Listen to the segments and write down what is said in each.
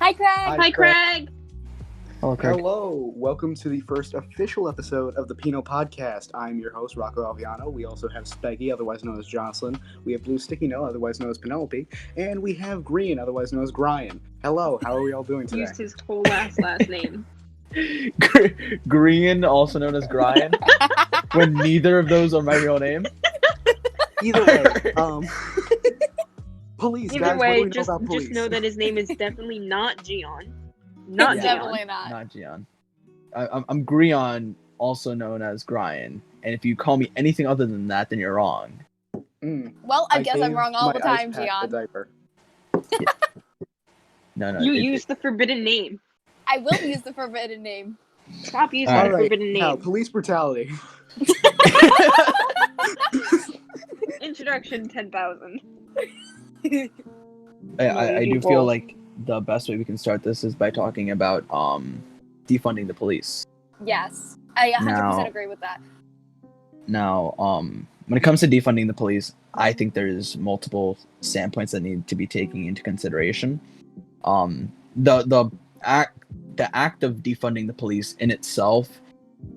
Hi, Craig. Hi, Craig. Hello, Craig. Hello. Welcome to the first official episode of the Pino Podcast. I'm your host, Rocco Alviano. We also have Speggy, otherwise known as Jocelyn. We have Blue Sticky Note, otherwise known as Penelope. And we have Green, otherwise known as Brian. Hello. How are we all doing today? Used his whole last name. Green, also known as Brian, when neither of those are my real name. Either way, police, Either guys, way, what do we know about police? just know that his name is definitely not Gion. Not Yeah. Gion. Definitely not. Not Gian. I'm Grion, also known as Grian. And if you call me anything other than that, then you're wrong. Well, I guess I'm gave wrong all my the time, ice pack a Gian. diaper. No. You used the forbidden name. I will use the forbidden name. Stop using All the right, forbidden now, name. police brutality. Introduction 10,000. I do feel like the best way we can start this is by talking about defunding the police. Yes, I 100% Now- agree with that. Now, when it comes to defunding the police, I think there's multiple standpoints that need to be taken into consideration. The act of defunding the police in itself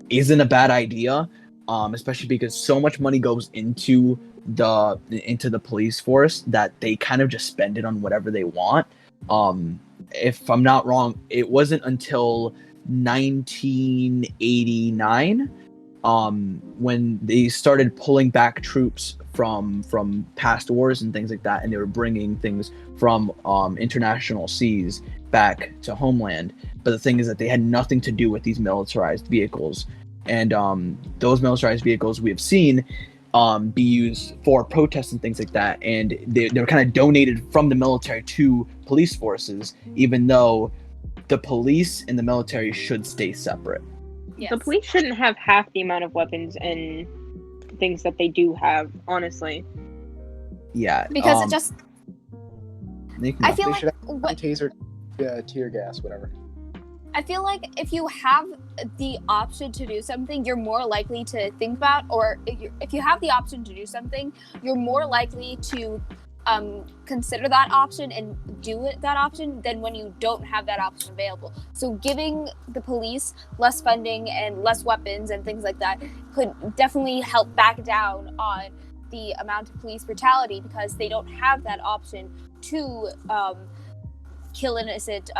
isn't a bad idea, especially because so much money goes into the police force that they kind of just spend it on whatever they want. If I'm not wrong, it wasn't until 1989 when they started pulling back troops from past wars and things like that, and they were bringing things from international seas back to homeland. But the thing is that they had nothing to do with these militarized vehicles, and those militarized vehicles we have seen be used for protests and things like that, and they were kind of donated from the military to police forces, even though the police and the military should stay separate. Yes. The police shouldn't have half the amount of weapons and things that they do have, honestly. Yeah, Because it just, I feel They like should have what, taser, tear gas, whatever. I feel like if you have the option to do something, you're more likely to think about, or if you have the option to do something, you're more likely to consider that option and do that option than when you don't have that option available. So giving the police less funding and less weapons and things like that could definitely help back down on the amount of police brutality, because they don't have that option to kill innocent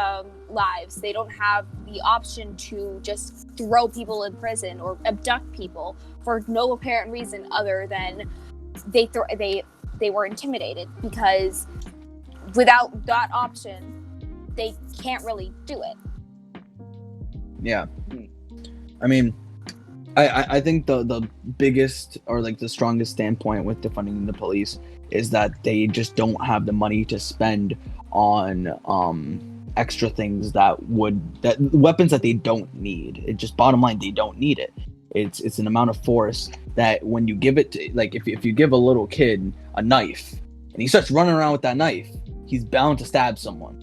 lives. They don't have the option to just throw people in prison or abduct people for no apparent reason other than they were intimidated, because without that option they can't really do it. Yeah, I mean, I think the biggest, or like the strongest standpoint with defunding the police is that they just don't have the money to spend on extra things that weapons that they don't need. It just, bottom line, they don't need it. It's an amount of force that when you give it to, like, if you give a little kid a knife and he starts running around with that knife, he's bound to stab someone.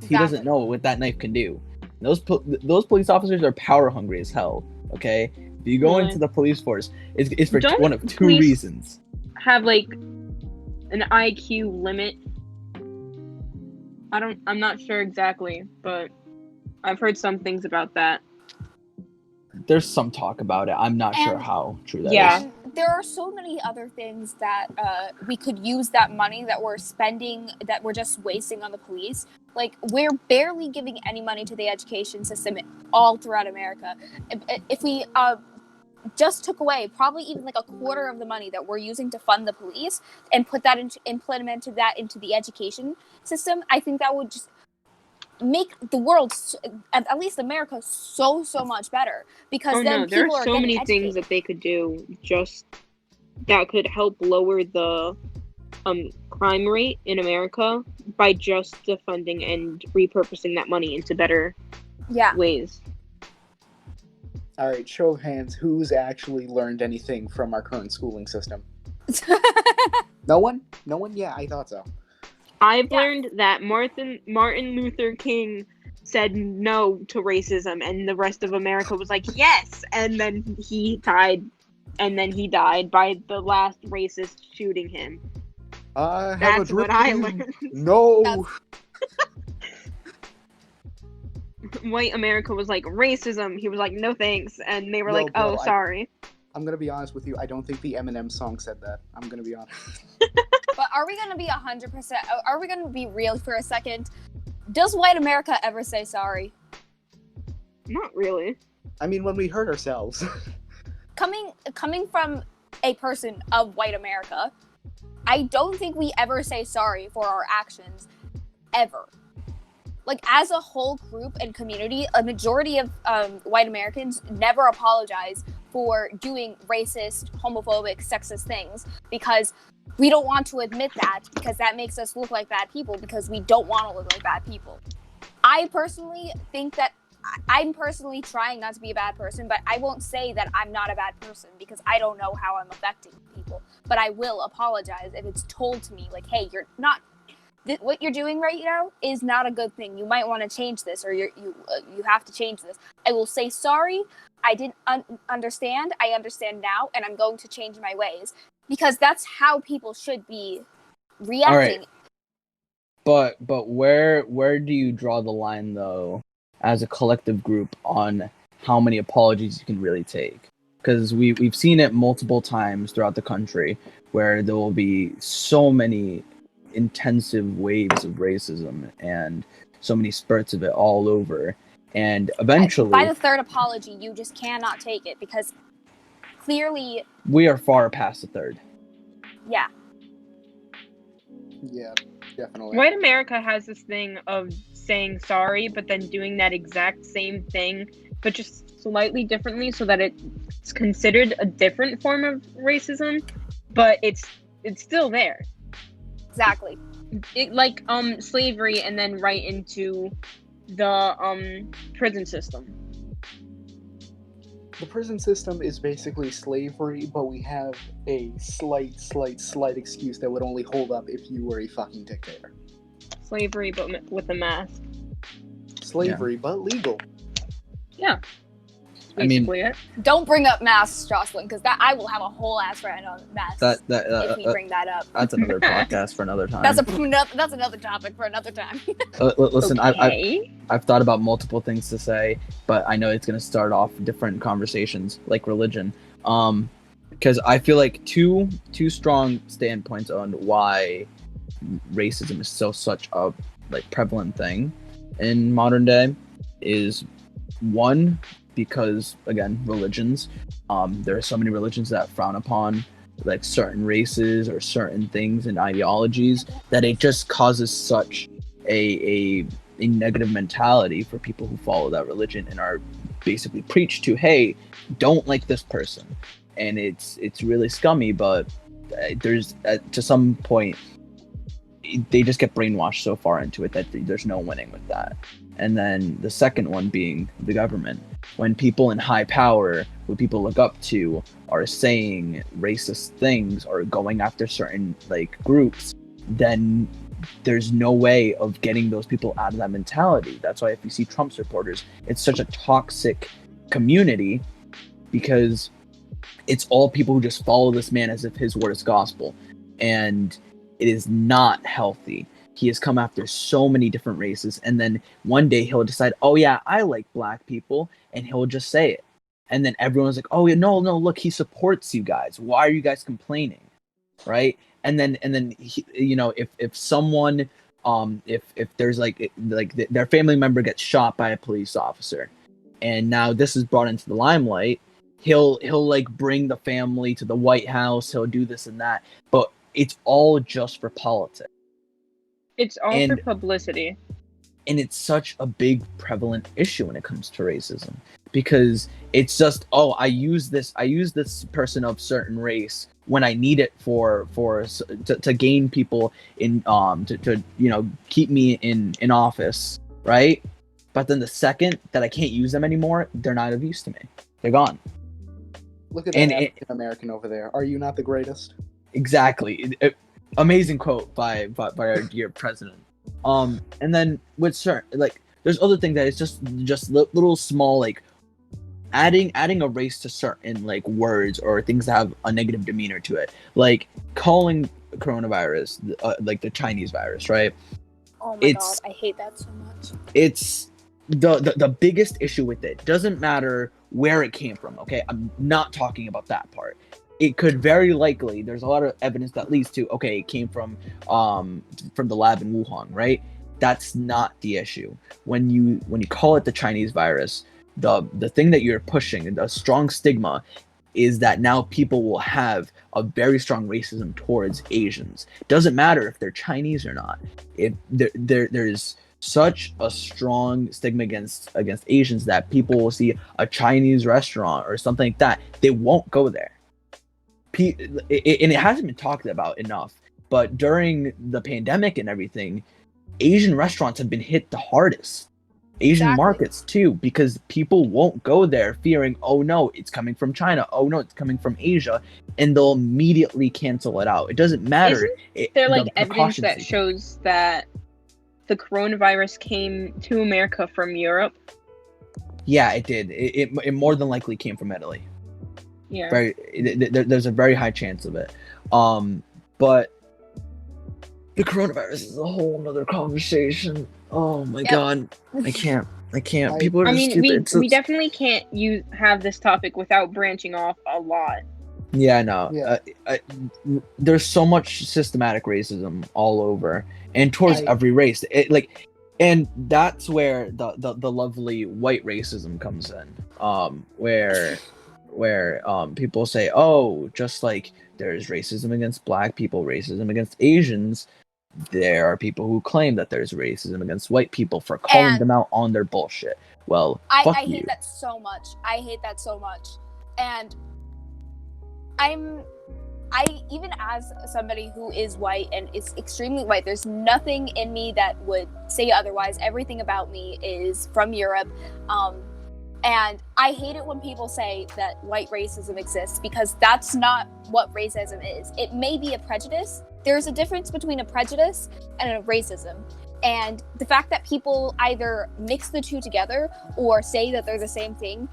He doesn't know what that knife can do. Those police officers are power hungry as hell. Okay, if you go into the police force, it's for one of two reasons. Have like an IQ limit. I'm not sure exactly, but I've heard some things about that. There's some talk about it. I'm not sure how true that is. Yeah. And there are so many other things that we could use that money that we're spending, that we're just wasting on the police. Like, we're barely giving any money to the education system all throughout America. If we just took away probably even like a quarter of the money that we're using to fund the police and implemented that into the education system, I think that would just make the world, at least America, so much better, because then there people are are so getting many educated. things that they could do just that could help lower the crime rate in America by just defunding and repurposing that money into better ways. All right, show of hands, who's actually learned anything from our current schooling system? No one? Yeah, I thought so. I've learned that Martin Luther King said no to racism, and the rest of America was like, yes! And then he died by the last racist shooting him. I have That's a what dream. I learned. No. white America was like, racism, he was like, no thanks. And they were Yo, like, bro, oh, sorry. I'm gonna be honest with you. I don't think the Eminem song said that. I'm gonna be honest. But are we gonna be 100%? Are we gonna be real for a second? Does white America ever say sorry? Not really. I mean, when we hurt ourselves. Coming from a person of white America, I don't think we ever say sorry for our actions, ever. Like, as a whole group and community, a majority of white Americans never apologize for doing racist, homophobic, sexist things because we don't want to admit that, because that makes us look like bad people, because we don't want to look like bad people. I personally think that I'm personally trying not to be a bad person, but I won't say that I'm not a bad person because I don't know how I'm affecting people. But I will apologize if it's told to me, like, hey, you're not, what you're doing right now is not a good thing. You might want to change this, or you have to change this. I will say sorry. I didn't understand. I understand now, and I'm going to change my ways, because that's how people should be reacting. Right. But where do you draw the line, though, as a collective group, on how many apologies you can really take? Because we've seen it multiple times throughout the country where there will be so many intensive waves of racism and so many spurts of it all over, and eventually by the third apology you just cannot take it, because clearly we are far past the third. Yeah, Definitely. White America has this thing of saying sorry, but then doing that exact same thing, but just slightly differently, so that it's considered a different form of racism, but it's still there. exactly. It, like slavery, and then right into the prison system. The prison system is basically slavery, but we have a slight excuse that would only hold up if you were a fucking dictator. Slavery, but with a mask. Slavery, but legal. Yeah. I mean, it. Don't bring up masks, Jocelyn, because that I will have a whole ass rant on masks if we bring that up. That's another podcast for another time. That's another topic for another time. Listen, Okay. I've thought about multiple things to say, but I know it's going to start off different conversations, like religion. Because I feel like two strong standpoints on why racism is such a like prevalent thing in modern day is, one, because again, religions. There are so many religions that frown upon like certain races or certain things and ideologies that it just causes such a negative mentality for people who follow that religion and are basically preached to, hey, don't like this person. And it's really scummy, but there's to some point they just get brainwashed so far into it that there's no winning with that. And then the second one being the government. When people in high power, who people look up to, are saying racist things or going after certain like groups, then there's no way of getting those people out of that mentality. That's why if you see Trump supporters, it's such a toxic community, because it's all people who just follow this man as if his word is gospel. And it is not healthy. He has come after so many different races, and then one day he'll decide, oh yeah, I like black people, and he'll just say it. And then everyone's like, oh no, look, he supports you guys. Why are you guys complaining? Right? And then he, you know, if someone if there's like their family member gets shot by a police officer, and now this is brought into the limelight, he'll like bring the family to the White House, he'll do this and that, but it's all just for politics. It's all for publicity. And it's such a big prevalent issue when it comes to racism, because it's just, oh, I use this person of certain race when I need it to gain people in to you know, keep me in office, right? But then the second that I can't use them anymore, they're not of use to me. They're gone. Look at that African American over there. Are you not the greatest? Exactly. Amazing quote by our dear president. And then with certain, like, there's other things that it's just little small, like adding a race to certain like words or things that have a negative demeanor to it, like calling coronavirus like the Chinese virus, right? Oh my god, I hate that so much. It's the biggest issue with it doesn't matter where it came from. Okay, I'm not talking about that part. It could very likely, there's a lot of evidence that leads to, okay, it came from the lab in Wuhan, right? That's not the issue. When you call it the Chinese virus, the thing that you're pushing, the strong stigma, is that now people will have a very strong racism towards Asians. Doesn't matter if they're Chinese or not. If there's such a strong stigma against Asians that people will see a Chinese restaurant or something like that, they won't go there. And it hasn't been talked about enough, but during the pandemic and everything, Asian restaurants have been hit the hardest. Asian markets too, because people won't go there fearing, oh no, it's coming from China, oh no, it's coming from Asia, and they'll immediately cancel it out. It doesn't matter. Isn't there like evidence that shows that the coronavirus came to America from Europe? Yeah, it did. It more than likely came from Italy. Yeah. There's a very high chance of it. But the coronavirus is a whole nother conversation. Oh my god, I can't. People are just stupid. We definitely can't have this topic without branching off a lot. Yeah, no. Yeah. There's so much systematic racism all over, and towards every race. And that's where the lovely white racism comes in. Where people say, oh, just like there's racism against black people, racism against Asians, there are people who claim that there's racism against white people for calling them out on their bullshit. Well, I hate that so much. And I even as somebody who is white and is extremely white, there's nothing in me that would say otherwise. Everything about me is from Europe. And I hate it when people say that white racism exists, because that's not what racism is. It may be a prejudice. There's a difference between a prejudice and a racism. And the fact that people either mix the two together or say that they're the same thing,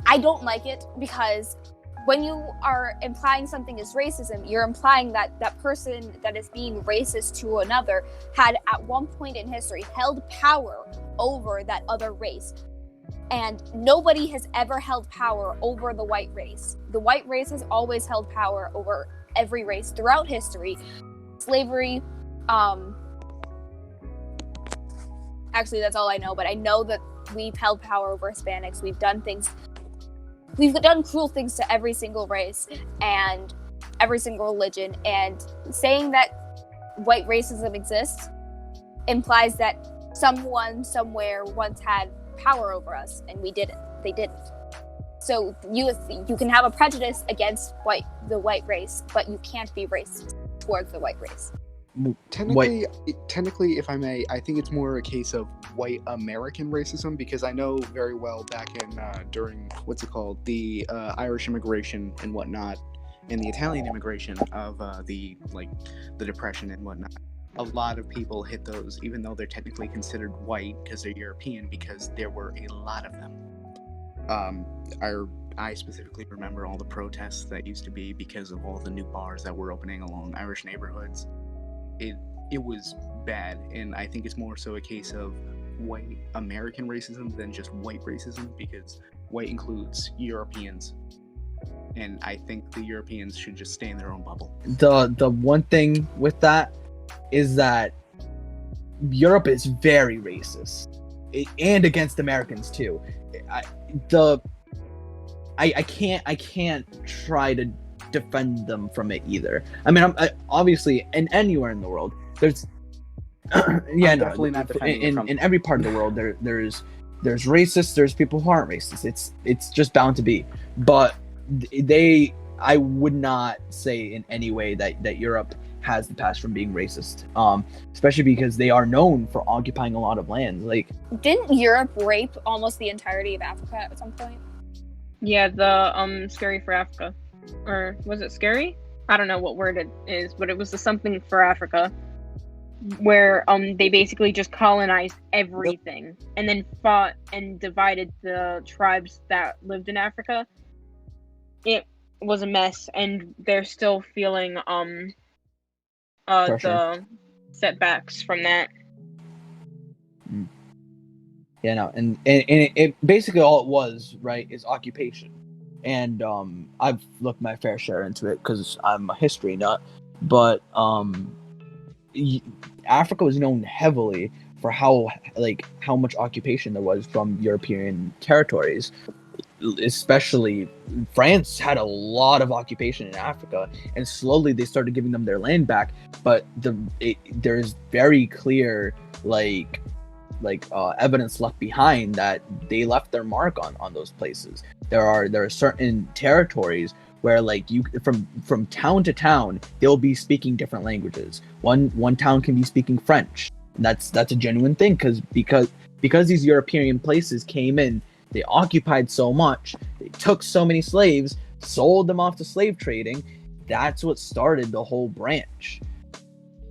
I don't like it, because when you are implying something is racism, you're implying that that person that is being racist to another had at one point in history held power over that other race. And nobody has ever held power over the white race. The white race has always held power over every race throughout history. Slavery, actually that's all I know, but I know that we've held power over Hispanics. We've done cruel things to every single race and every single religion, and saying that white racism exists implies that someone somewhere once had power over us, and they didn't. So you can have a prejudice against the white race, but you can't be racist towards the white race. Technically, if I may, I think it's more a case of white American racism, because I know very well back in during the Irish immigration and whatnot, and the Italian immigration of the Depression and whatnot. A lot of people hit those, even though they're technically considered white because they're European, because there were a lot of them. I specifically remember all the protests that used to be because of all the new bars that were opening along Irish neighborhoods. It was bad, and I think it's more so a case of white American racism than just white racism, because white includes Europeans, and I think the Europeans should just stay in their own bubble. The one thing with that is that Europe is very racist, and against Americans too. I can't try to defend them from it either. I mean, obviously, anywhere in the world, there's definitely not defending in every part of the world. There's racists. There's people who aren't racist. It's just bound to be. But I would not say in any way that Europe has the past from being racist, especially because they are known for occupying a lot of lands. Like, didn't Europe rape almost the entirety of Africa at some point? Yeah, the Scary for Africa, or was it Scary? I don't know what word it is, but it was the something for Africa, where they basically just colonized everything and then fought and divided the tribes that lived in Africa. It was a mess, and they're still feeling the setbacks from that. You know, and it basically all it was, right, is occupation. And I've looked my fair share into it because I'm a history nut. But Africa was known heavily for how much occupation there was from European territories. Especially France had a lot of occupation in Africa, and slowly they started giving them their land back. But there's very clear evidence left behind that they left their mark on those places. There are certain territories where you from town to town they'll be speaking different languages. One town can be speaking French, and that's a genuine thing because these European places came in. They occupied so much, they took so many slaves, sold them off to slave trading. That's what started the whole branch.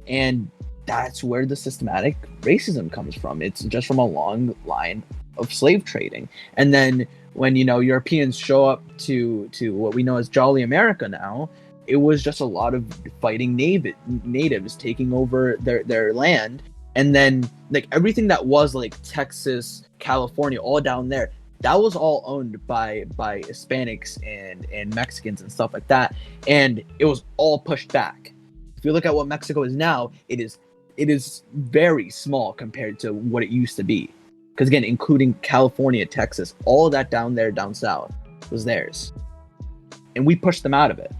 And that's where the systematic racism comes from. It's just from a long line of slave trading. And then when Europeans show up to what we know as Jolly America now, it was just a lot of fighting natives taking over their land. And then everything that was Texas, California, all down there, that was all owned by Hispanics and Mexicans and stuff like that. And it was all pushed back. If you look at what Mexico is now, it is very small compared to what it used to be. Because again, including California, Texas, all of that down there, down south, was theirs, and we pushed them out of it.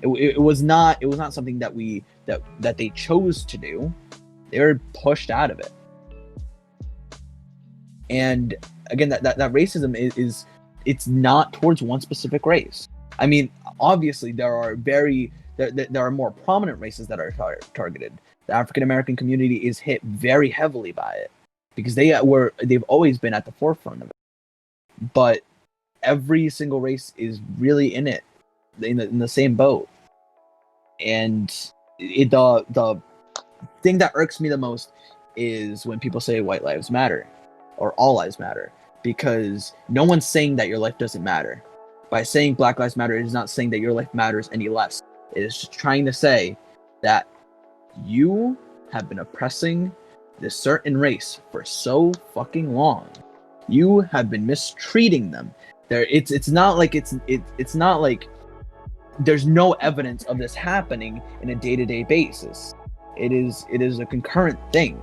It was not something that they chose to do. They were pushed out of it. And again, that racism is it's not towards one specific race. I mean, obviously there are more prominent races that are targeted. The African American community is hit very heavily by it because they've always been at the forefront of it. But every single race is really in it, in the same boat. And the thing that irks me the most is when people say white lives matter or all lives matter, because no one's saying that your life doesn't matter. By saying Black Lives Matter, it is not saying that your life matters any less. It is just trying to say that you have been oppressing this certain race for so fucking long. You have been mistreating them. It's not like there's no evidence of this happening in a day-to-day basis. It is a concurrent thing.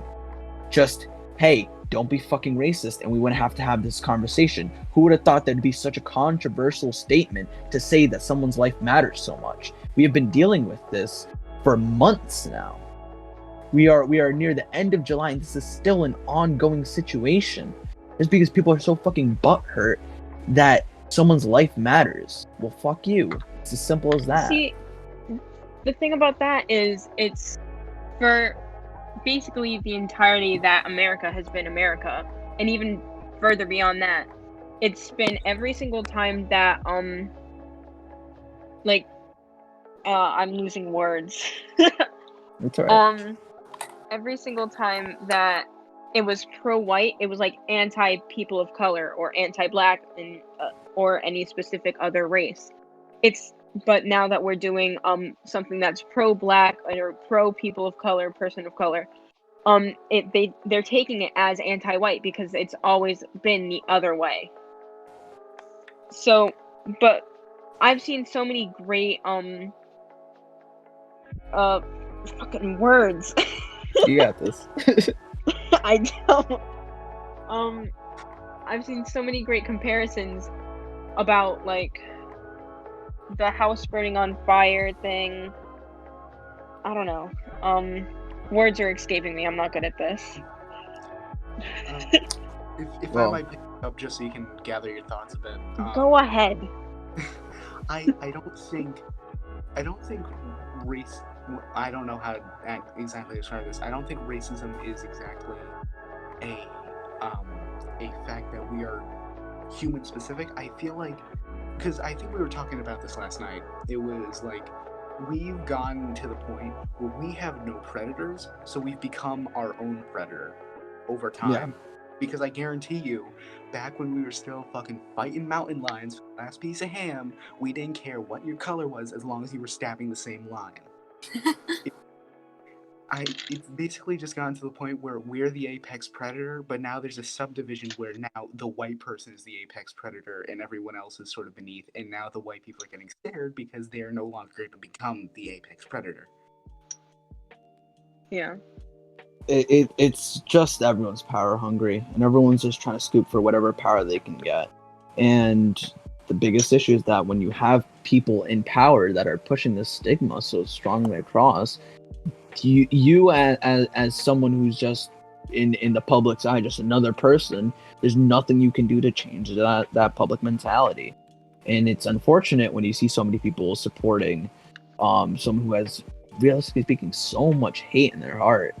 Just, hey, don't be fucking racist, and we wouldn't have to have this conversation. Who would have thought there'd be such a controversial statement to say that someone's life matters so much? We have been dealing with this for months now. We are near the end of July, and this is still an ongoing situation. It's because people are so fucking butthurt that someone's life matters. Well, fuck you. It's as simple as that. See, the thing about that is it's for basically the entirety that America has been America, and even further beyond that, it's been every single time that I'm losing words. That's all right. Every single time that it was pro-white, it was anti-people of color or anti-black and or any specific other race. But now that we're doing something that's pro-black or pro-people of color, person of color, they're taking it as anti-white because it's always been the other way. So, but I've seen so many great fucking words. You got this. I don't. I've seen so many great comparisons about the house burning on fire thing. I don't know. Words are escaping me. I'm not good at this. If I might pick up just so you can gather your thoughts a bit. Go ahead. I don't think race. I don't know how to exactly describe this. I don't think racism is exactly a fact that we are human specific. I feel because I think we were talking about this last night. It was we've gotten to the point where we have no predators, so we've become our own predator over time. Yeah. Because I guarantee you, back when we were still fucking fighting mountain lions for the last piece of ham, we didn't care what your color was as long as you were stabbing the same lion. it's basically just gotten to the point where we're the apex predator, but now there's a subdivision where now the white person is the apex predator and everyone else is sort of beneath, and now the white people are getting scared because they are no longer going to become the apex predator. Yeah. It's just everyone's power hungry, and everyone's just trying to scoop for whatever power they can get. And the biggest issue is that when you have people in power that are pushing this stigma so strongly across, you as someone who's just in the public's eye, just another person, there's nothing you can do to change that public mentality. And it's unfortunate when you see so many people supporting someone who has, realistically speaking, so much hate in their heart,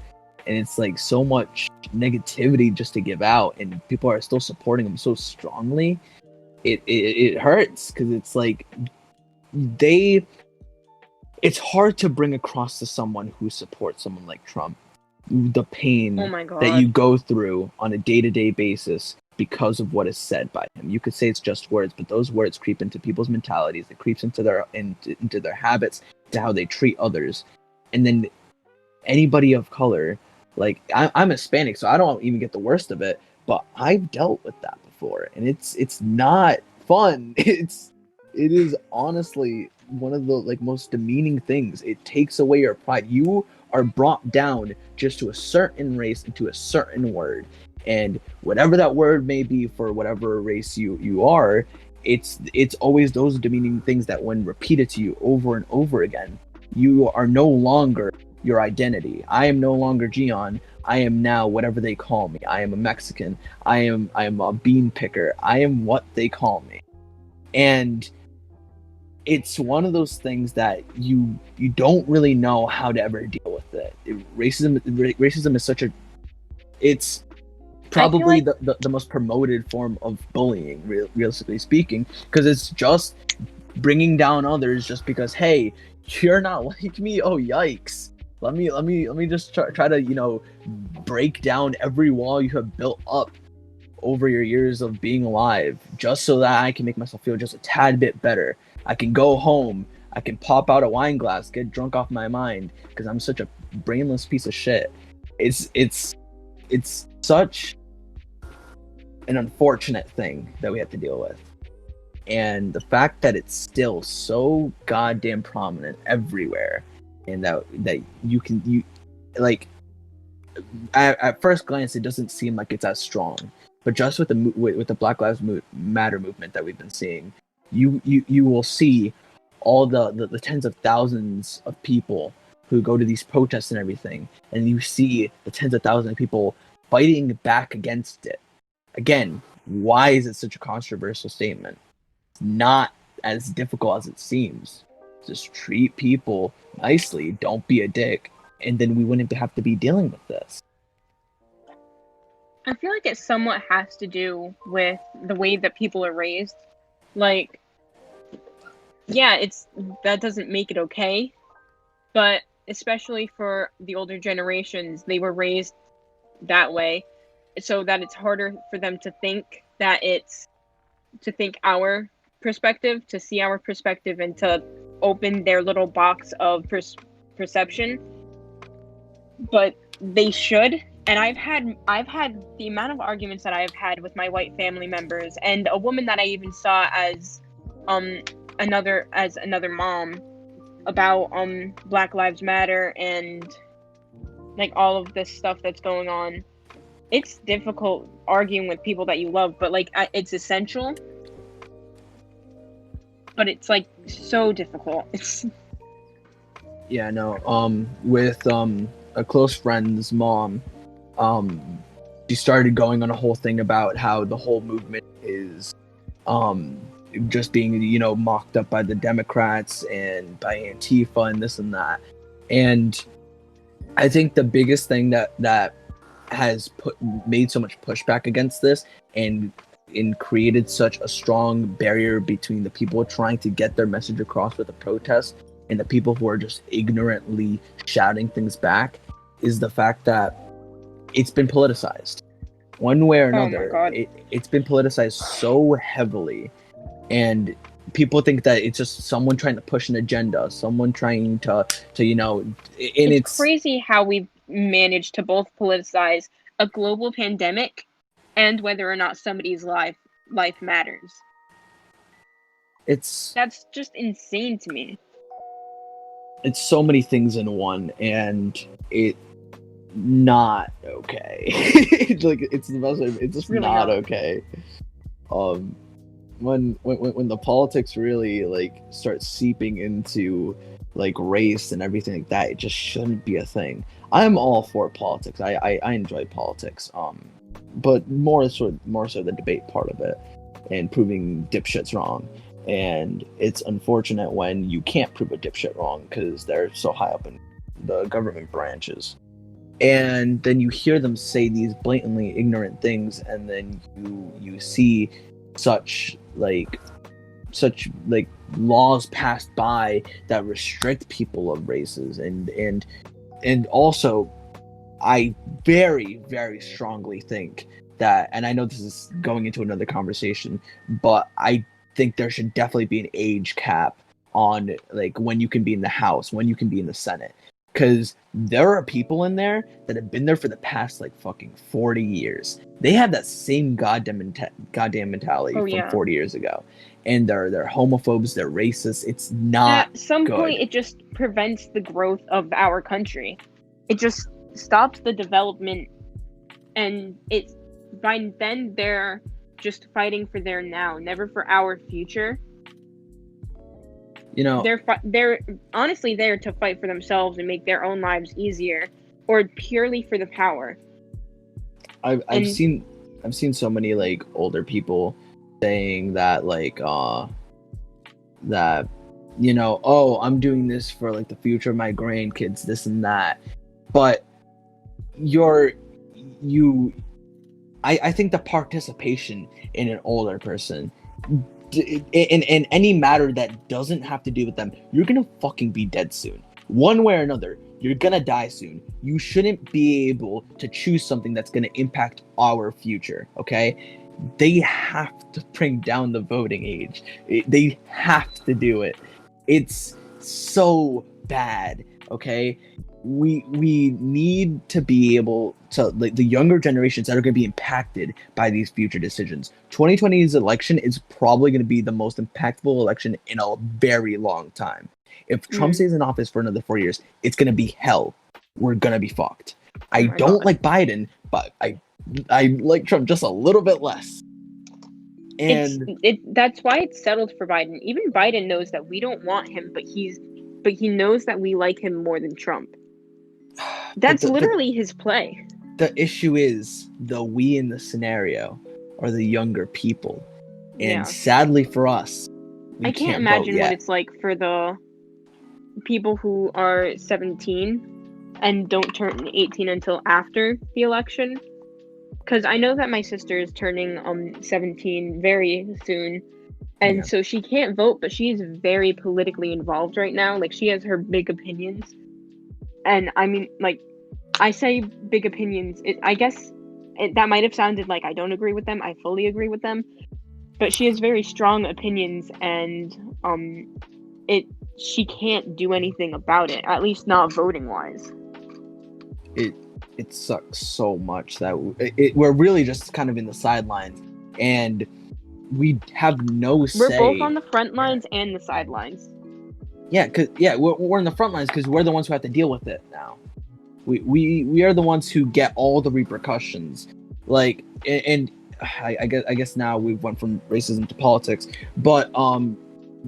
and it's like so much negativity just to give out, and people are still supporting them so strongly. It hurts, because it's like it's hard to bring across to someone who supports someone like Trump the pain Oh my God. that you go through on a day-to-day basis because of what is said by him. You could say it's just words, but those words creep into people's mentalities. It creeps into their habits, to how they treat others. And then anybody of color, like I'm Hispanic, so I don't even get the worst of it, but I've dealt with that before, and it's not fun. It is honestly one of the like most demeaning things. It takes away your pride. You are brought down just to a certain race and to a certain word, and whatever that word may be for whatever race you are, it's always those demeaning things that, when repeated to you over and over again, you are no longer your identity. I am no longer Gian. I am now whatever they call me. I am a Mexican. I am a bean picker. I am what they call me. And it's one of those things that you don't really know how to ever deal with it. Racism is such a, it's probably like the most promoted form of bullying, realistically speaking, because it's just bringing down others just because, hey, you're not like me. Oh, yikes. Let me just try to break down every wall you have built up over your years of being alive, just so that I can make myself feel just a tad bit better. I can go home, I can pop out a wine glass, get drunk off my mind, because I'm such a brainless piece of shit. It's such an unfortunate thing that we have to deal with. And the fact that it's still so goddamn prominent everywhere, and that you like, at first glance, it doesn't seem like it's as strong, but just with the Black Lives Matter movement that we've been seeing, you will see all the tens of thousands of people who go to these protests and everything, and you see the tens of thousands of people fighting back against it. Again, why is it such a controversial statement? It's not as difficult as it seems. Just treat people nicely, don't be a dick, and then we wouldn't have to be dealing with this. I feel like it somewhat has to do with the way that people are raised. Like, yeah, that doesn't make it okay, but especially for the older generations, they were raised that way, so that it's harder for them to think our perspective, to see our perspective, and to open their little box of perception. But they should. And I've had the amount of arguments that I've had with my white family members, and a woman that I even saw as another mom, about Black Lives Matter and like all of this stuff that's going on. It's difficult arguing with people that you love, but like it's essential. But it's like so difficult. Yeah, no. With a close friend's mom, she started going on a whole thing about how the whole movement is just being mocked up by the Democrats and by Antifa and this and that. And I think the biggest thing that has made so much pushback against this and created such a strong barrier between the people trying to get their message across with a protest and the people who are just ignorantly shouting things back is the fact that it's been politicized. One way or another, it's been politicized so heavily. And people think that it's just someone trying to push an agenda, someone trying to and it's crazy how we've managed to both politicize a global pandemic and whether or not somebody's life matters. That's just insane to me. It's so many things in one, and it not okay. Like, it's the best way. It's just really not okay. When the politics really like start seeping into like race and everything like that, it just shouldn't be a thing. I'm all for politics. I enjoy politics. But more so the debate part of it and proving dipshits wrong. And it's unfortunate when you can't prove a dipshit wrong because they're so high up in the government branches. And then you hear them say these blatantly ignorant things, and then you see such laws passed by that restrict people of races, and also I very, very strongly think that, and I know this is going into another conversation, but I think there should definitely be an age cap on like when you can be in the House, when you can be in the Senate. Because there are people in there that have been there for the past like fucking 40 years. They have that same goddamn mentality from 40 years ago. And they're homophobes, they're racist. It's not at some good. point it just prevents the growth of our country. It just stops the development, and it's by then they're just fighting for their now, never for our future. You know, they're honestly there to fight for themselves and make their own lives easier, or purely for the power. I've seen so many like older people saying that like that, you know, oh, I'm doing this for like the future of my grandkids, this and that. But I think the participation in an older person in any matter that doesn't have to do with them, you're gonna fucking be dead soon. One way or another, you're gonna die soon. You shouldn't be able to choose something that's gonna impact our future, okay? They have to bring down the voting age. They have to do it. It's so bad, okay? We need to be able to, like, the younger generations that are going to be impacted by these future decisions. 2020's election is probably going to be the most impactful election in a very long time. If Trump stays in office for another 4 years, it's going to be hell. We're going to be fucked. I don't like Biden, but I like Trump just a little bit less. And that's why it's settled for Biden. Even Biden knows that we don't want him, but he knows that we like him more than Trump. That's literally his play. The issue is the we in the scenario are the younger people. And sadly for us, I can't imagine what it's like for the people who are 17 and don't turn 18 until after the election. Because I know that my sister is turning 17 very soon. And so she can't vote, but she is very politically involved right now. Like, she has her big opinions. And I mean, like, I say big opinions. I guess that might have sounded like I don't agree with them. I fully agree with them. But she has very strong opinions, and she can't do anything about it, at least not voting wise. It sucks so much that we're really just kind of in the sidelines, and we have no say. We're both on the front lines and the sidelines. Yeah, we're in the front lines because we're the ones who have to deal with it now. We are the ones who get all the repercussions. Like, and I guess now we went from racism to politics, but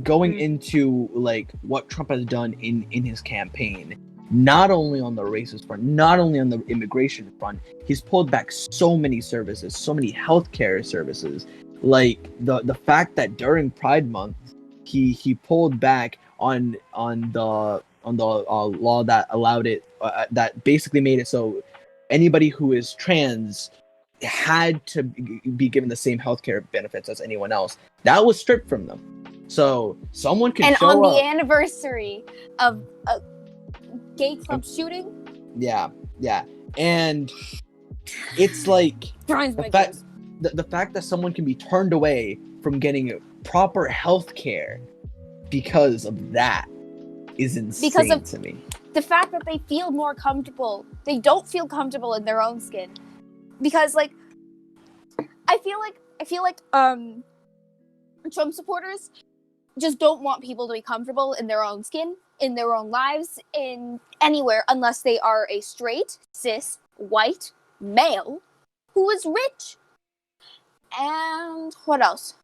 going into like what Trump has done in his campaign, not only on the racist front, not only on the immigration front, he's pulled back so many services, so many healthcare services. Like the fact that during Pride Month, he pulled back on the law that allowed it, that basically made it so anybody who is trans had to be given the same healthcare benefits as anyone else. That was stripped from them. So someone can and show on up. The anniversary of a gay club shooting. Yeah, and it's like the fact that someone can be turned away from getting proper health care because of that is insane Because of- to me. The fact that they feel more comfortable, they don't feel comfortable in their own skin, because like I feel like Trump supporters just don't want people to be comfortable in their own skin, in their own lives, in anywhere, unless they are a straight, cis, white male who is rich. And what else?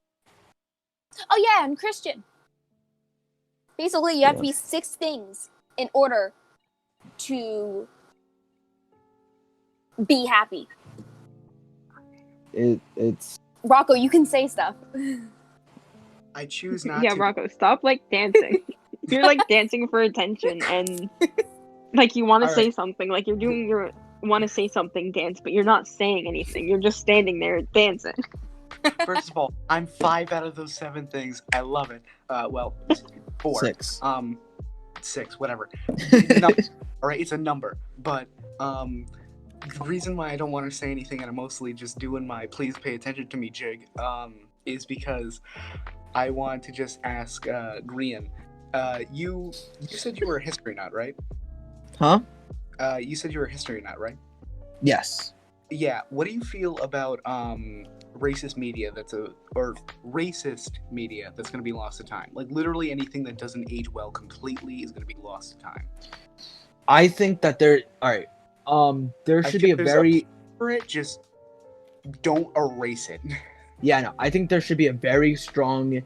Oh yeah, and Christian. Basically, you have to be 6 things in order to be happy. It's Rocco, you can say stuff. I choose not Yeah, to. Rocco, stop like dancing. You're like dancing for attention, and like you want to All say right. something, like you're doing your want to say something dance, but you're not saying anything. You're just standing there dancing. First of all, I'm 5 out of those 7 things. I love it. Well, 4. 6. 6, whatever. No, all right, it's a number. But the reason why I don't want to say anything, and I'm mostly just doing my please pay attention to me jig, is because I want to just ask Grian. You said you were a history nut, right? Huh? You said you were a history nut, right? Yes. Yeah. What do you feel about racist media racist media that's going to be lost to time? Like literally anything that doesn't age well completely is going to be lost to time. I think that there should be a very just don't erase it. Yeah, no, I think there should be a very strong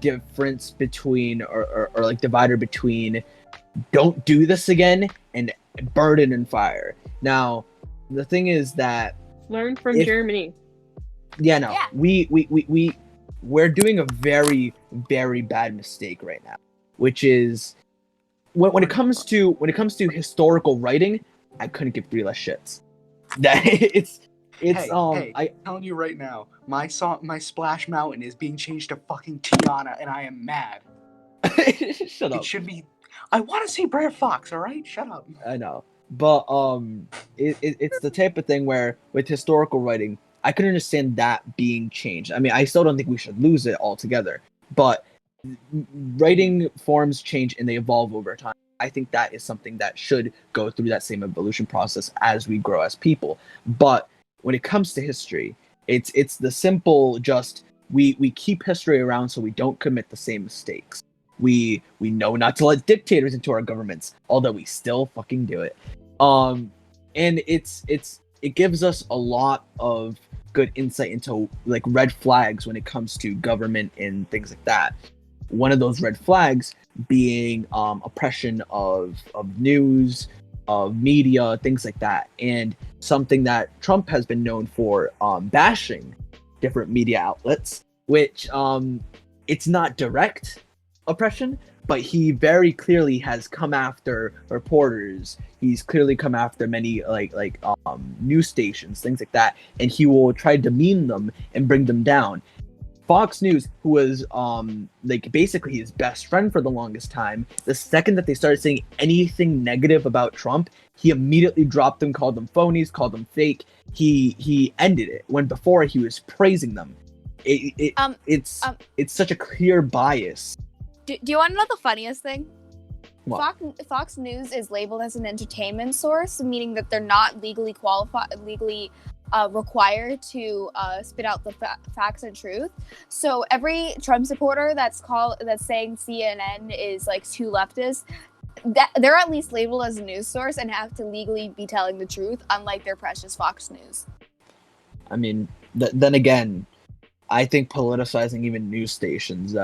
difference between or like divider between don't do this again and burn it in fire. Now, the thing is that Learn from Germany. Yeah, no. Yeah. We're doing a very, very bad mistake right now, which is when it comes to historical writing, I couldn't give 3 less shits. That it's Hey, I'm telling you right now, my Splash Mountain is being changed to fucking Tiana, and I am mad. Shut up. It should be. I want to see Brer Fox. All right, shut up. I know, but it's the type of thing where with historical writing, I can understand that being changed. I mean, I still don't think we should lose it altogether, but writing forms change and they evolve over time. I think that is something that should go through that same evolution process as we grow as people. But when it comes to history, it's the simple just we keep history around so we don't commit the same mistakes. We know not to let dictators into our governments, although we still fucking do it. And it gives us a lot of good insight into like red flags when it comes to government and things like that. One of those red flags being oppression of news, of media, things like that. And something that Trump has been known for bashing different media outlets, which it's not direct oppression, but he very clearly has come after reporters. He's clearly come after many like news stations, things like that, and he will try to demean them and bring them down. Fox News, who was like basically his best friend for the longest time, the second that they started saying anything negative about Trump, he immediately dropped them, called them phonies, called them fake. He ended it when before he was praising them. It's such a clear bias. Do you want to know the funniest thing? What? Fox News is labeled as an entertainment source, meaning that they're not legally required to spit out the facts and truth. So every Trump supporter that's saying CNN is like too leftist, that they're at least labeled as a news source and have to legally be telling the truth, unlike their precious Fox News. I mean, then again, I think politicizing even news stations,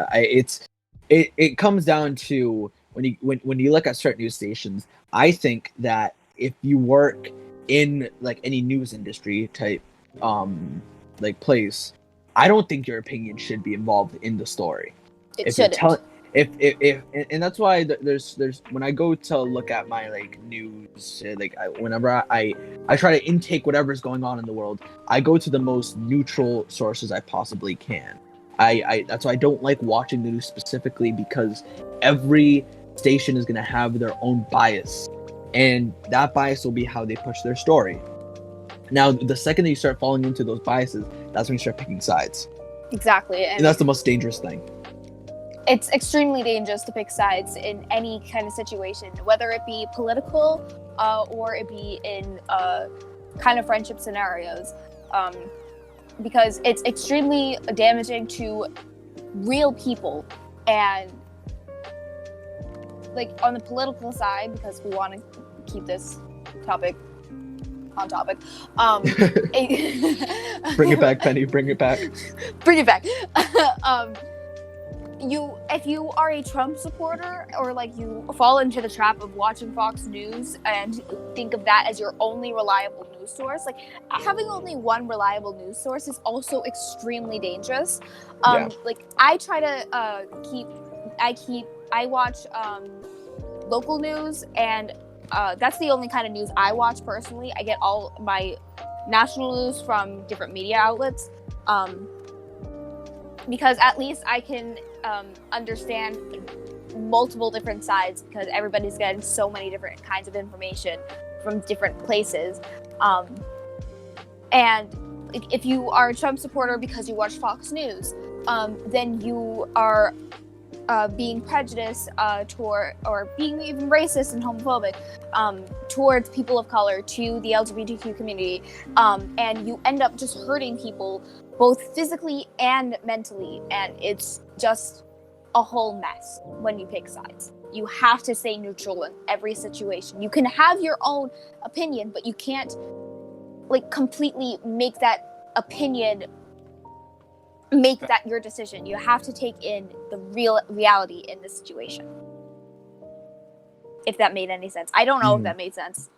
it comes down to when you look at certain news stations. I think that if you work in like any news industry type like place, I don't think your opinion should be involved in the story. It shouldn't. And that's why there's when I go to look at my like news, like whenever I try to intake whatever's going on in the world, I go to the most neutral sources I possibly can. That's why I don't like watching the news specifically, because every station is going to have their own bias, and that bias will be how they push their story. Now, the second that you start falling into those biases, that's when you start picking sides. Exactly, And that's the most dangerous thing. it's extremely dangerous to pick sides in any kind of situation, whether it be political or it be in kind of friendship scenarios, because it's extremely damaging to real people. And like on the political side, because we want to keep this topic on topic, Bring it back, Penny. Bring it back. bring it back. If you are a Trump supporter, or like you fall into the trap of watching Fox News and think of that as your only reliable news source, like having only one reliable news source is also extremely dangerous. Like I try to I watch local news, and that's the only kind of news I watch personally. I get all my national news from different media outlets, because at least I can understand multiple different sides, because everybody's getting so many different kinds of information from different places. And if you are a Trump supporter because you watch Fox News, then you are being prejudiced toward, or being even racist and homophobic towards people of color, to the LGBTQ community, and you end up just hurting people both physically and mentally, and it's just a whole mess when you pick sides. You have to stay neutral in every situation. You can have your own opinion, but you can't like completely make that opinion make that your decision. You have to take in the real reality in the situation. If that made any sense. I don't know if that made sense.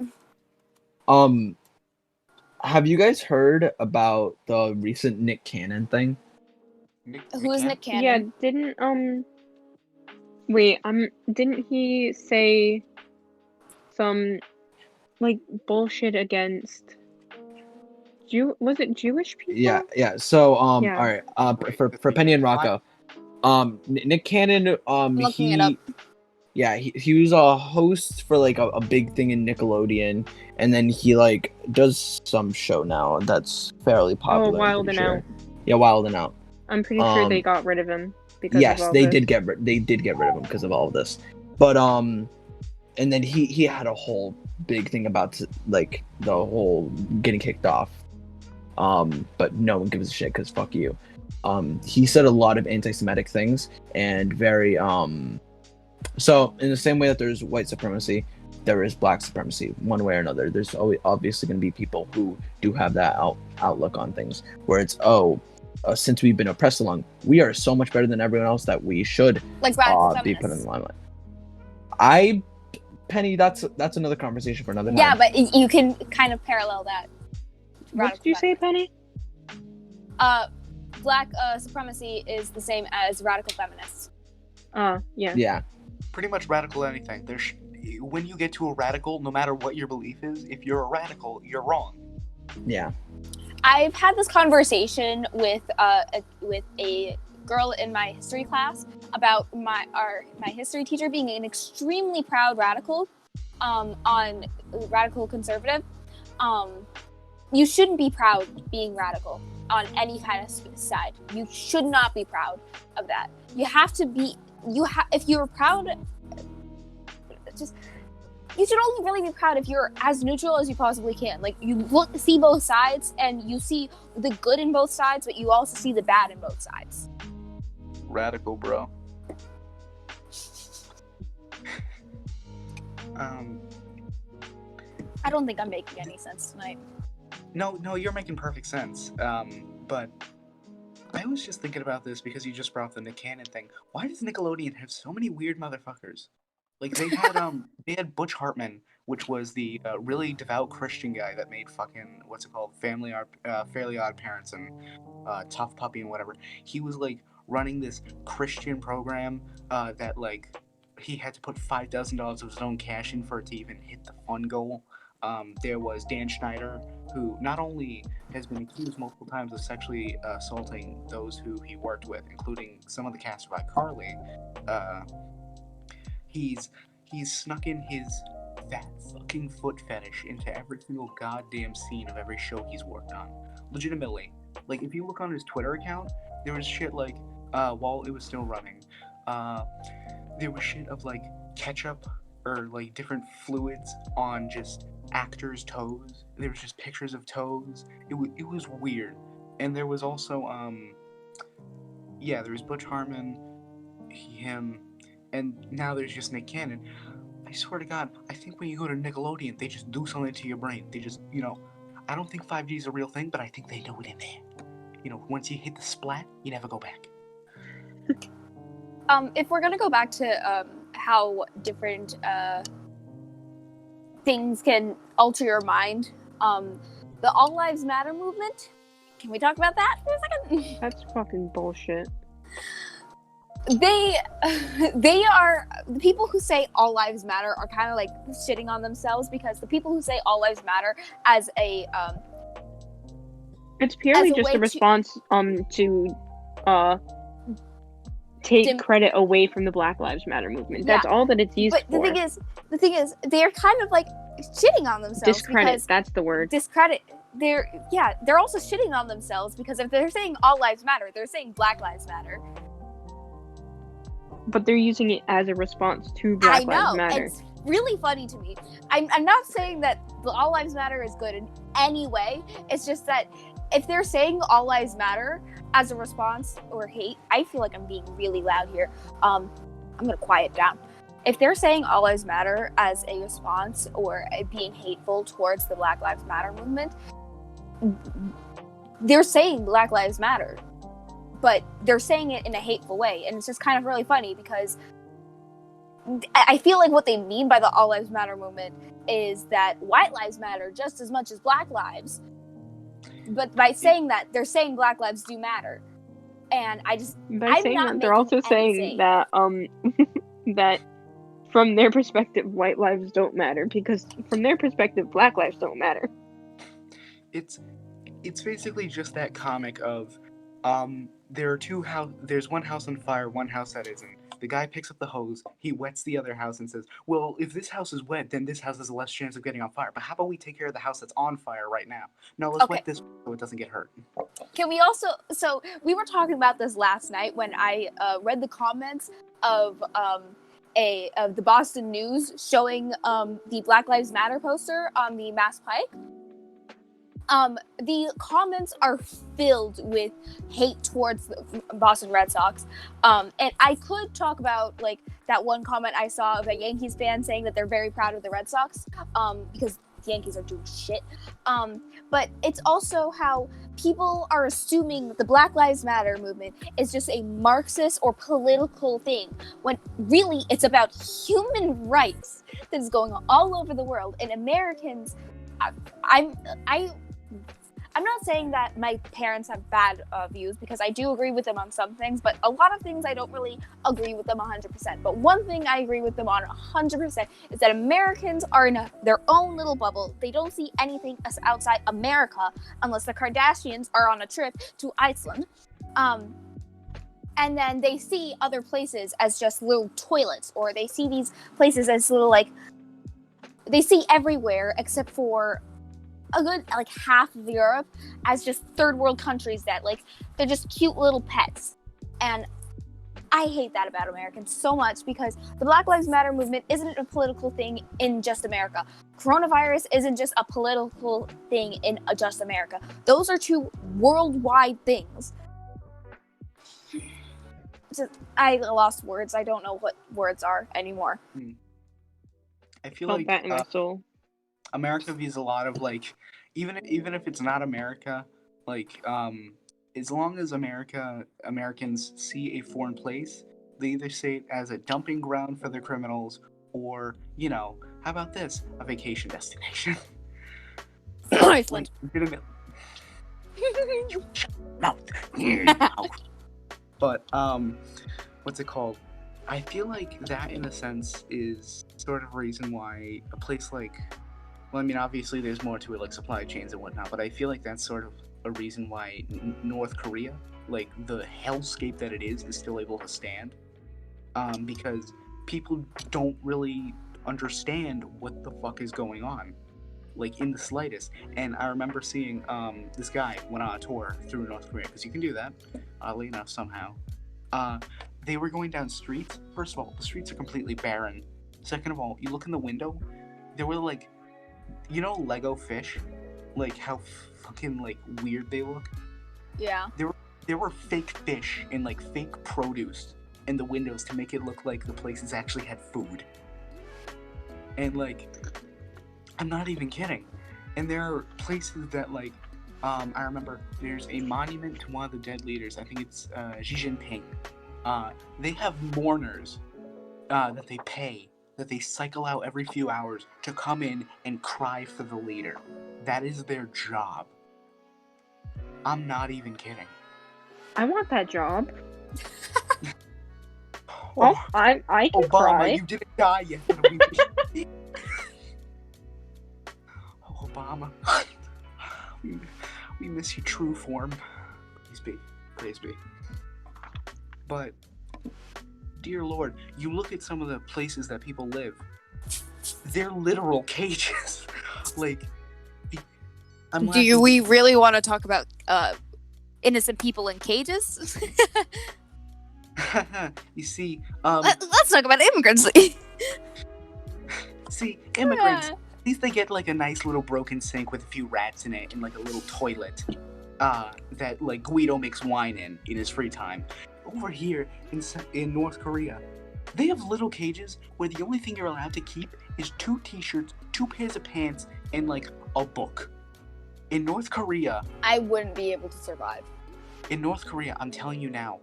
Have you guys heard about the recent Nick Cannon thing? Who is Nick Cannon? Yeah, didn't he say some like bullshit against was it Jewish people? Yeah. So Yeah. all right. For Penny and Rocco, Nick Cannon, Looking it up. Yeah, he was a host for like a big thing in Nickelodeon, and then he like does some show now that's fairly popular. Wild and Out. Yeah, Wild and Out. I'm pretty sure they got rid of him because yes, of all they this. did get rid of him because of all of this. But and then he had a whole big thing about like the whole getting kicked off. But no one gives a shit because fuck you. He said a lot of anti-Semitic things and very So in the same way that there's white supremacy, there is black supremacy, one way or another. There's always obviously going to be people who do have that outlook on things, where it's since we've been oppressed along, we are so much better than everyone else that we should like be put in the limelight. Penny, that's another conversation for another time. Yeah, but you can kind of parallel that. What did you say, Penny? Black supremacy is the same as radical feminists. Yeah. Yeah. Pretty much radical anything. When you get to a radical, no matter what your belief is, if you're a radical, you're wrong. Yeah. I've had this conversation with a girl in my history class about my history teacher being an extremely proud radical, on radical conservative. You shouldn't be proud being radical on any kind of side. You should not be proud of that. You have to be. If you're proud, you should only really be proud if you're as neutral as you possibly can. Like, you see both sides, and you see the good in both sides, but you also see the bad in both sides. Radical, bro. I don't think I'm making any sense tonight. No, you're making perfect sense. But I was just thinking about this because you just brought up the Nick Cannon thing. Why does Nickelodeon have so many weird motherfuckers? Like, they had Butch Hartman, which was the really devout Christian guy that made fucking Fairly Odd Parents and Tough Puppy and whatever. He was like running this Christian program that like he had to put $5,000 of his own cash in for it to even hit the fun goal. There was Dan Schneider, who not only has been accused multiple times of sexually assaulting those who he worked with, including some of the cast of iCarly. He's snuck in his fat fucking foot fetish into every single goddamn scene of every show he's worked on. Legitimately. Like, if you look on his Twitter account, there was shit like while it was still running, there was shit of like ketchup or like different fluids on just actors' toes. There was just pictures of toes. It was weird. And there was also there was Butch Harmon, him, and now there's just Nick Cannon. I swear to God, I think when you go to Nickelodeon, they just do something to your brain. They just, I don't think 5G is a real thing, but I think they know it in there. Once you hit the splat, you never go back. If we're gonna go back to how different things can alter your mind, the All Lives Matter movement. Can we talk about that for a second? That's fucking bullshit. They are the people who say all lives matter are kind of like shitting on themselves, because the people who say all lives matter as a it's purely just a way response to take credit away from the Black Lives Matter movement. Yeah. That's all that it's used but for. The thing is they're kind of like shitting on themselves. Discredit, that's the word. Discredit. They're also shitting on themselves, because if they're saying all lives matter, they're saying Black Lives Matter. But they're using it as a response to Black Lives Matter. It's really funny to me. I'm not saying that the All Lives Matter is good in any way. It's just that if they're saying All Lives Matter as a response or hate, I feel like I'm being really loud here. I'm gonna quiet down. If they're saying All Lives Matter as a response or being hateful towards the Black Lives Matter movement, they're saying Black Lives Matter, but they're saying it in a hateful way, and it's just kind of really funny, because I feel like what they mean by the All Lives Matter movement is that white lives matter just as much as black lives, but by saying that, they're saying Black Lives do matter, and they're also saying that that from their perspective, white lives don't matter, because from their perspective, Black lives don't matter. It's basically just that comic of there's one house on fire, one house that isn't. The guy picks up the hose, he wets the other house and says, well, if this house is wet, then this house has less chance of getting on fire. But how about we take care of the house that's on fire right now? No, let's wet this so it doesn't get hurt. Can we also, so we were talking about this last night when I read the comments of the Boston News showing the Black Lives Matter poster on the Mass Pike. The comments are filled with hate towards the Boston Red Sox. And I could talk about like that one comment I saw of a Yankees fan saying that they're very proud of the Red Sox, because the Yankees are doing shit. But it's also how people are assuming the Black Lives Matter movement is just a Marxist or political thing, when really it's about human rights that is going on all over the world. And Americans, I'm not saying that my parents have bad views, because I do agree with them on some things, but a lot of things I don't really agree with them 100%. But one thing I agree with them on 100% is that Americans are in their own little bubble. They don't see anything outside America unless the Kardashians are on a trip to Iceland. And then they see other places as just little toilets, or they see these places as little, like, they see everywhere except for a good like half of Europe as just third world countries that like they're just cute little pets. And I hate that about Americans so much, because the Black Lives Matter movement isn't a political thing in just America. Coronavirus isn't just a political thing in just America. Those are two worldwide things. I lost words. I don't know what words are anymore. I feel like that in my soul. America views a lot of like, even if it's not America, like as long as Americans see a foreign place, they either see it as a dumping ground for their criminals, or how about this, a vacation destination. Iceland. But what's it called? I feel like that in a sense is sort of a reason why a place like, well, I mean, obviously there's more to it, like supply chains and whatnot, but I feel like that's sort of a reason why North Korea, like the hellscape that it is still able to stand, because people don't really understand what the fuck is going on, like in the slightest. And I remember seeing this guy went on a tour through North Korea, because you can do that, oddly enough, somehow. They were going down streets. First of all, the streets are completely barren. Second of all, you look in the window, there were like, Lego fish? Like how fucking like weird they look? Yeah. There were fake fish and like fake produce in the windows to make it look like the places actually had food. And like, I'm not even kidding. And there are places that like, I remember there's a monument to one of the dead leaders. I think it's Xi Jinping. They have mourners that they pay, that they cycle out every few hours to come in and cry for the leader. That is their job. I'm not even kidding. I want that job. Well, I can Obama, cry. you didn't die yet. Obama, we miss you, true form. Praise be. But, dear Lord, you look at some of the places that people live. They're literal cages. Like, We really want to talk about innocent people in cages? You see, Let's talk about immigrants. See, immigrants, at least they get like a nice little broken sink with a few rats in it and like a little toilet that like Guido makes wine in his free time. Over here in North Korea, they have little cages where the only thing you're allowed to keep is 2 t-shirts, 2 pairs of pants, and like a book. In North Korea, I wouldn't be able to survive. In North Korea, I'm telling you now,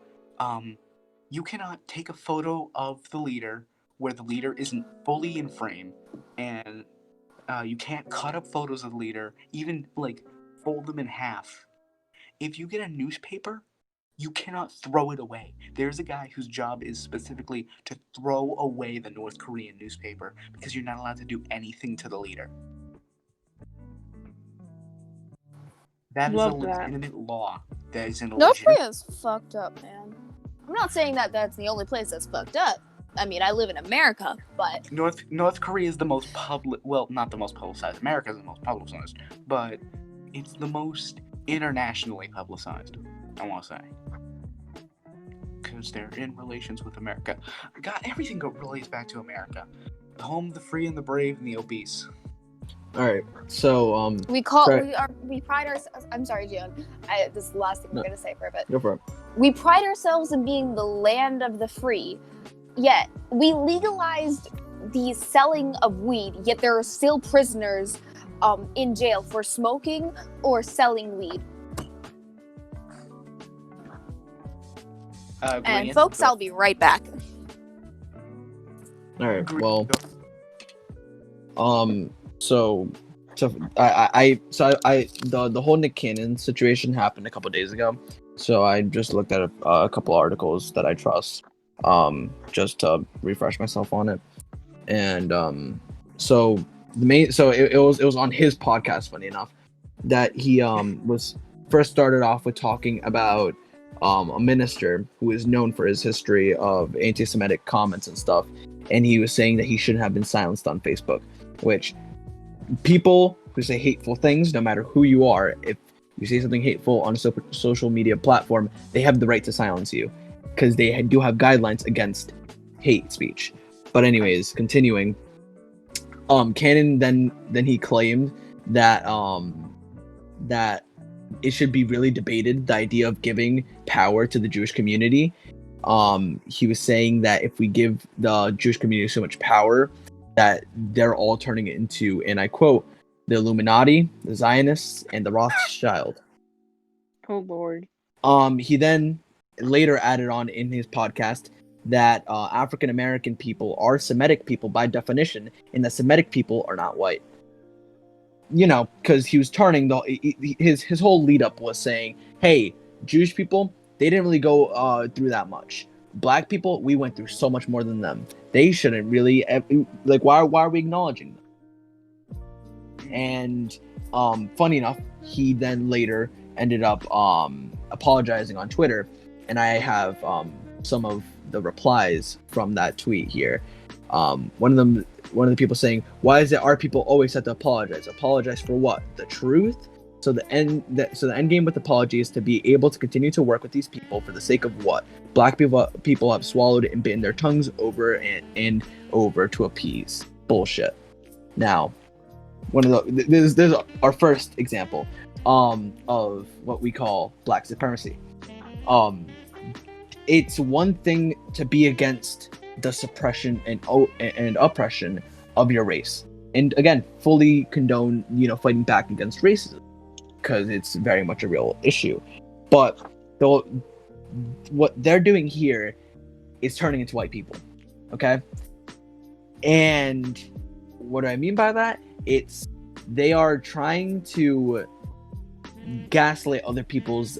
you cannot take a photo of the leader where the leader isn't fully in frame, and you can't cut up photos of the leader, even like fold them in half. If you get a newspaper, you cannot throw it away. There's a guy whose job is specifically to throw away the North Korean newspaper because you're not allowed to do anything to the leader. That is a legitimate law. That is North Korea's fucked up, man. I'm not saying that that's the only place that's fucked up. I mean, I live in America, but North Korea is the most not the most publicized. America is the most publicized, but it's the most internationally publicized, I want to say. Because they're in relations with America. God, everything relates back to America. The home of the free and the brave and the obese. All right, so we pride ourselves. I'm sorry, June. This is the last thing I'm gonna say for a bit. Go for it. We pride ourselves in being the land of the free, yet we legalized the selling of weed. Yet there are still prisoners, in jail for smoking or selling weed. And folks, I'll be right back. All right. Well, So the whole Nick Cannon situation happened a couple days ago. So I just looked at a couple articles that I trust, just to refresh myself on it. And so it was on his podcast, funny enough, that he was first started off with talking about a minister who is known for his history of anti-Semitic comments and stuff, and he was saying that he shouldn't have been silenced on Facebook, which people who say hateful things, no matter who you are, if you say something hateful on a social media platform, they have the right to silence you because they do have guidelines against hate speech. But anyways, continuing, Cannon then he claimed that that it should be really debated, the idea of giving power to the Jewish community. He was saying that if we give the Jewish community so much power, that they're all turning it into, and I quote, the Illuminati, the Zionists, and the Rothschild. Oh Lord. He then later added on in his podcast that African American people are Semitic people by definition, and that Semitic people are not white. You know, because he was turning his whole lead up was saying, hey, Jewish people, they didn't really go through that much. Black people, we went through so much more than them. They shouldn't really, like, why are we acknowledging them? And funny enough, he then later ended up apologizing on Twitter, and I have some of the replies from that tweet here. One of the people saying, why is it our people always have to apologize? Apologize for what? The truth? So the end game with apology is to be able to continue to work with these people for the sake of what black people have swallowed and bitten their tongues over and over to appease. Bullshit. Now, there's our first example of what we call black supremacy. It's one thing to be against the suppression and oppression of your race, and again, fully condone fighting back against racism, because it's very much a real issue. But what they're doing here is turning into white people, okay? And what do I mean by that? They are trying to gaslight other people's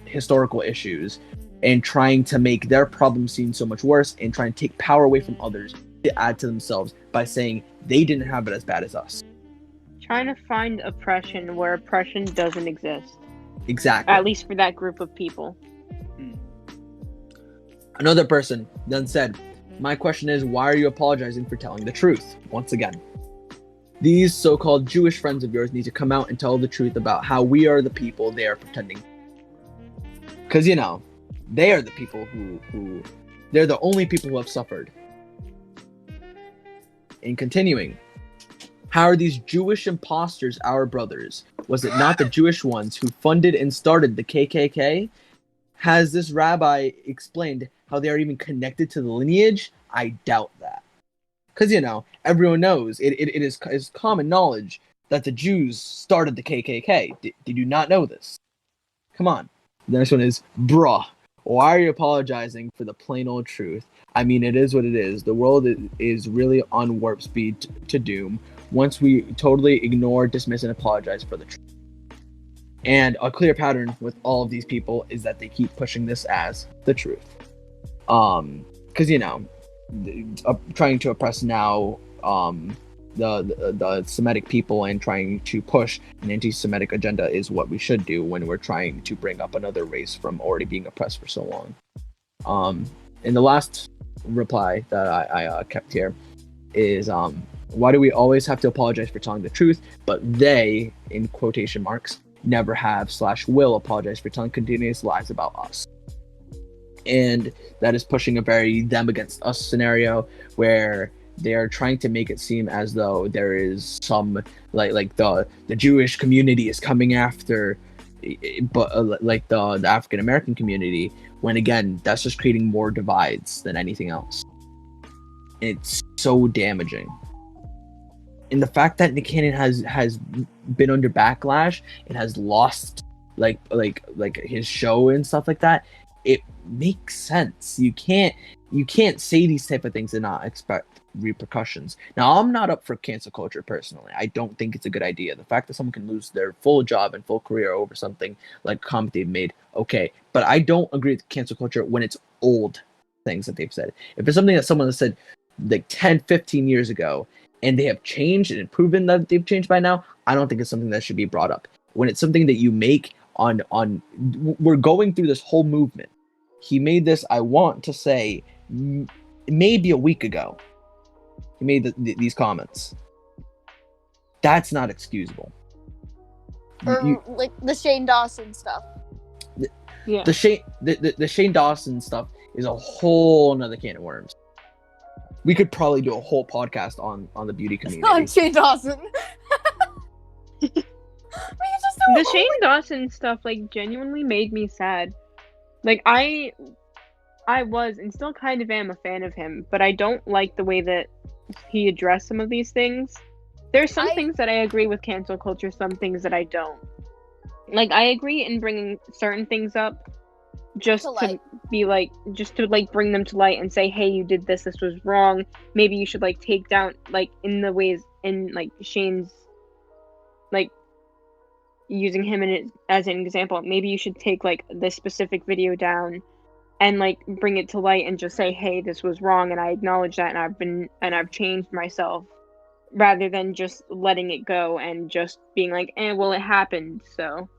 historical issues and trying to make their problem seem so much worse and trying to take power away from others to add to themselves by saying they didn't have it as bad as us. Trying to find oppression where oppression doesn't exist. Exactly. At least for that group of people. Another person then said, "My question is, why are you apologizing for telling the truth?" Once again, these so-called Jewish friends of yours need to come out and tell the truth about how we are the people they are pretending. Because, they are the people who they're the only people who have suffered. And continuing, how are these Jewish imposters our brothers? Was it not the Jewish ones who funded and started the KKK? Has this rabbi explained how they are even connected to the lineage? I doubt that. Because, everyone knows, it is common knowledge that the Jews started the KKK. Did you not know this? Come on. The next one is, bruh, why are you apologizing for the plain old truth? I mean, it is what it is. The world is really on warp speed to doom once we totally ignore, dismiss, and apologize for the truth. And a clear pattern with all of these people is that they keep pushing this as the truth. Because, trying to oppress now the Semitic people and trying to push an anti-Semitic agenda is what we should do when we're trying to bring up another race from already being oppressed for so long. And the last reply that I kept here is, why do we always have to apologize for telling the truth, but they, in quotation marks, never have / will apologize for telling continuous lies about us? And that is pushing a very them against us scenario where they are trying to make it seem as though there is some like the Jewish community is coming after, but like the African American community, when again that's just creating more divides than anything else. It's so damaging. And the fact that Nick Cannon has been under backlash and has lost like his show and stuff like that, it makes sense. You can't say these type of things and not expect repercussions. Now, I'm not up for cancel culture personally. I don't think it's a good idea. The fact that someone can lose their full job and full career over something like a comment they've made, okay. But I don't agree with cancel culture when it's old things that they've said. If it's something that someone has said like 10, 15 years ago and they have changed and proven that they've changed by now, I don't think it's something that should be brought up. When it's something that you make on we're going through this whole movement. He made this, I want to say, maybe a week ago. He made these comments. That's not excusable. Or like the Shane Dawson stuff. The Shane Dawson stuff is a whole nother can of worms. We could probably do a whole podcast on the beauty community. On Shane Dawson. The Shane Dawson stuff genuinely made me sad. I was and still kind of am a fan of him, but I don't like the way that he addressed some of these things. There's some things that I agree with cancel culture, some things that I don't. I agree in bringing certain things up just to bring them to light and say, hey, you did this was wrong. Maybe you should take down in the ways in Shane's using him as an example. Maybe you should take this specific video down and bring it to light and just say, hey, this was wrong and I acknowledge that and I've changed myself, rather than just letting it go and just being well, it happened, so.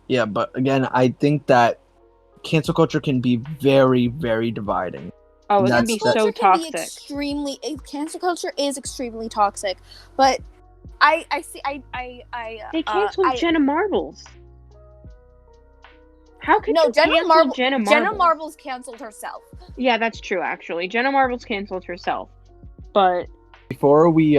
Yeah, but again, I think that cancel culture can be very, very dividing. Oh, it can be so toxic. Cancel culture is extremely toxic, but I see. They canceled Jenna Marbles. How could No, you Jenna cancel Marbles. Jenna Marbles? Jenna Marbles canceled herself. Yeah, that's true. Actually, Jenna Marbles canceled herself. But Before we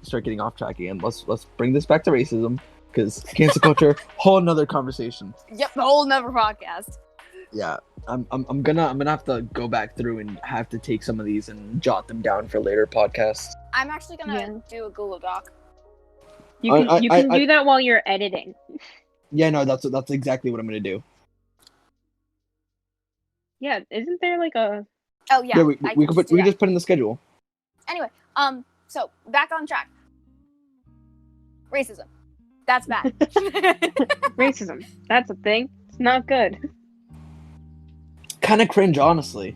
start getting off track again, let's bring this back to racism, because cancel culture, whole another conversation. Yep, the whole never podcast. Yeah, I'm gonna have to go back through and have to take some of these and jot them down for later podcasts. I'm actually gonna do a Google Doc. you can do that while you're editing. Yeah, no, that's exactly what I'm gonna do. Yeah, isn't there like a? Oh yeah. Yeah, we could just put in the schedule. Anyway, so back on track. Racism. That's bad. Racism. That's a thing. It's not good. Kind of cringe, honestly.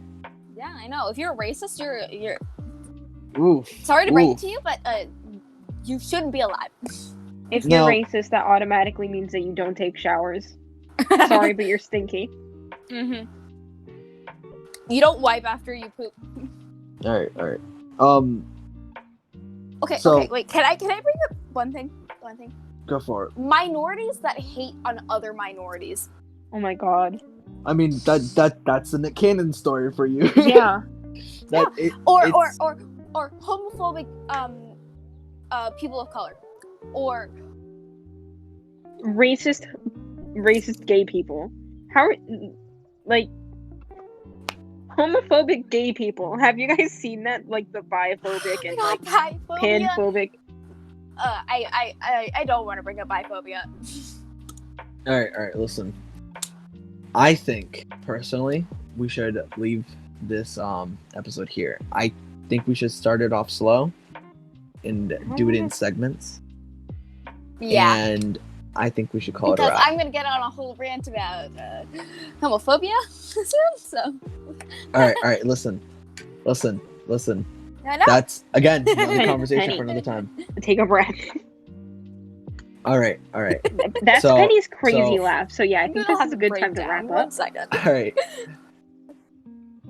Yeah, I know. If you're a racist, you're. Oof. Sorry to break it to you, but you shouldn't be alive. If you're racist, that automatically means that you don't take showers. Sorry, but you're stinky. Mm-hmm. You don't wipe after you poop. All right. Okay, wait. Can I bring up one thing? Go for it. Minorities that hate on other minorities. Oh my god. I mean, that's a Nick Cannon story for you. Yeah. Or homophobic people of color, or racist gay people. How like homophobic gay people? Have you guys seen that? Like the biphobic and like panphobic. I don't want to bring up biphobia. All right. Listen, I think personally we should leave this episode here. I think we should start it off slow and do it in segments. Yeah. And I think we should call it a because wrap. I'm gonna get on a whole rant about homophobia soon. So. All right. Listen. I know. That's again another conversation for another time. Take a breath. All right. That's So- Penny's crazy so- laugh. So yeah, I think this is a good time to wrap 1 up. second.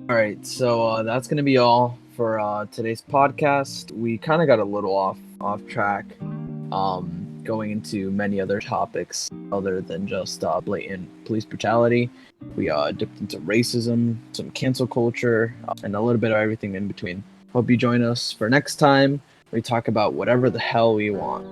All right. So that's gonna be all for today's podcast. We kind of got a little off track, going into many other topics other than just blatant police brutality. We dipped into racism, some cancel culture, and a little bit of everything in between. Hope you join us for next time. We talk about whatever the hell we want.